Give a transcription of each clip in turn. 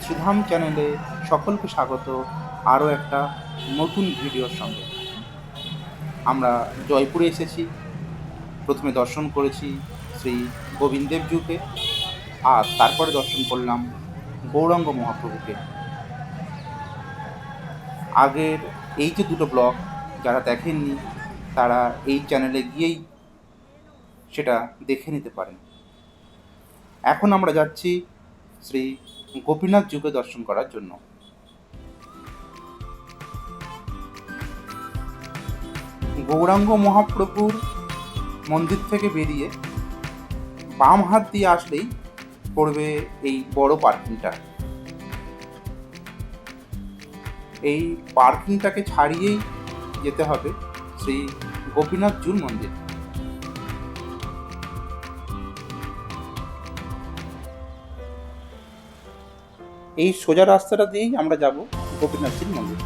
শ্রীধাম চ্যানেলে সকলকে স্বাগত আরও একটা নতুন ভিডিওর সঙ্গে। আমরা জয়পুরে এসেছি, প্রথমে দর্শন করেছি শ্রী গোবিন্দদেবজিউকে, আর তারপরে দর্শন করলাম গৌরাঙ্গ মহাপ্রভুকে। আগের এই যে দুটো ব্লগ যারা দেখেননি তারা এই চ্যানেলে গিয়েই সেটা দেখে নিতে পারেন। এখন আমরা যাচ্ছি শ্রী গোপীনাথজিউকে দর্শন করার জন্য। গৌরাঙ্গ মহাপ্রভুর মন্দির থেকে বেরিয়ে বাম হাত দিয়ে আসলেই পড়বে এই বড় পার্কিংটা। এই পার্কিংটাকে ছাড়িয়েই যেতে হবে শ্রী গোপীনাথজিউর মন্দির। এই সোজা রাস্তাটা দিয়েই আমরা যাব গোপীনাথজির মন্দির।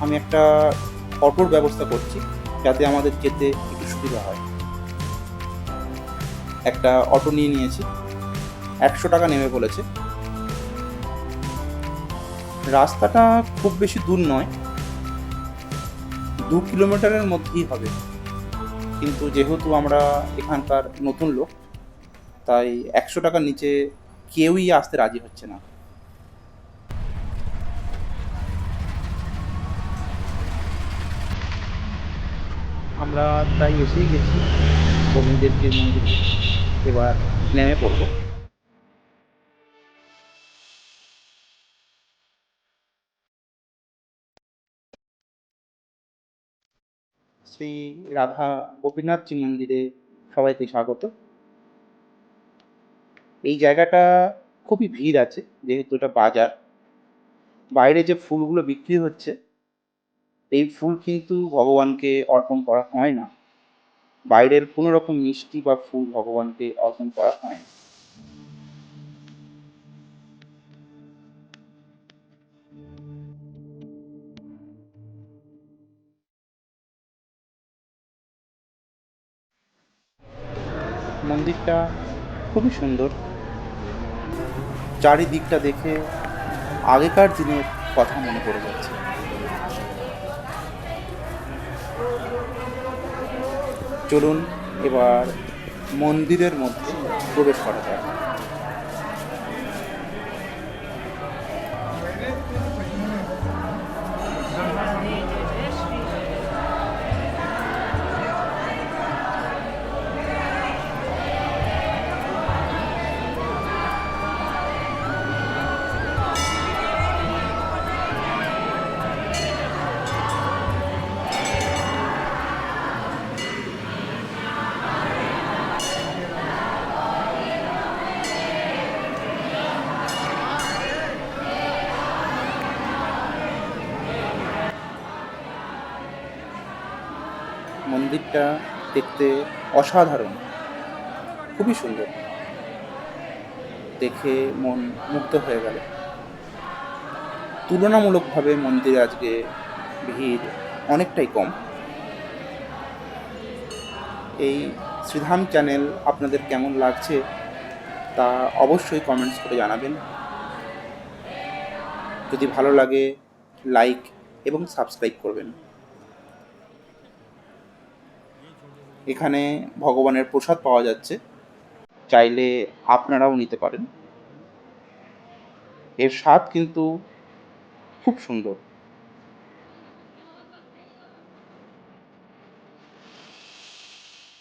আমি একটা অটোর ব্যবস্থা করছি যাতে আমাদের যেতে একটু সুবিধা হয়। একটা অটো নিয়ে নিয়েছি, 100 টাকা নেমে বলেছে। রাস্তাটা খুব বেশি দূর নয়, 2 কিলোমিটারের মধ্যেই হবে, কিন্তু যেহেতু আমরা এখানকার নতুন লোক তাই 100 টাকার নিচে কেউই আসতে রাজি হচ্ছে না। আমরা প্রায় এসেই গেছি গোবিন্দদেবজির মন্দিরে, এবার নেমে পড়ব। শ্রী রাধা গোপীনাথজি মন্দিরে সবাইকে স্বাগত। এই জায়গাটা খুবই ভিড় আছে যেহেতু এটা বাজার। বাইরে যে ফুলগুলো বিক্রি হচ্ছে এই ফুল কিন্তু ভগবানকে অর্পণ করা হয় না। বাইরের কোনো রকম মিষ্টি বা ফুল ভগবানকে অর্পণ করা হয় না। মন্দিরটা খুবই সুন্দর। চারিদিকটা দেখে আগেকার দিনের কথা মনে পড়ে যাচ্ছে। চলুন এবার মন্দিরের মধ্যে প্রবেশ করা যাক। মন্দিরটা দেখতে অসাধারণ, খুবই সুন্দর, দেখে মন মুগ্ধ হয়ে গেল। তুলনামূলকভাবে মন্দিরে আজকে ভিড় অনেকটাই কম। এই শ্রীধাম চ্যানেল আপনাদের কেমন লাগছে তা অবশ্যই কমেন্টস করে জানাবেন। যদি ভালো লাগে লাইক এবং সাবস্ক্রাইব করবেন। এখানে ভগবানের প্রসাদ পাওয়া যাচ্ছে, চাইলে আপনারাও নিতে পারেন। এর স্বাদ কিন্তু খুব সুন্দর।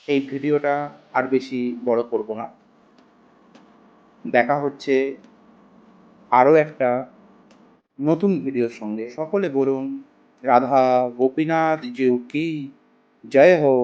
এই ভিডিওটা আর বেশি বড় করব না। দেখা হচ্ছে আরও একটা নতুন ভিডিওর সঙ্গে। সকলে বলুন রাধা গোপীনাথ জিউ কি জয় হো।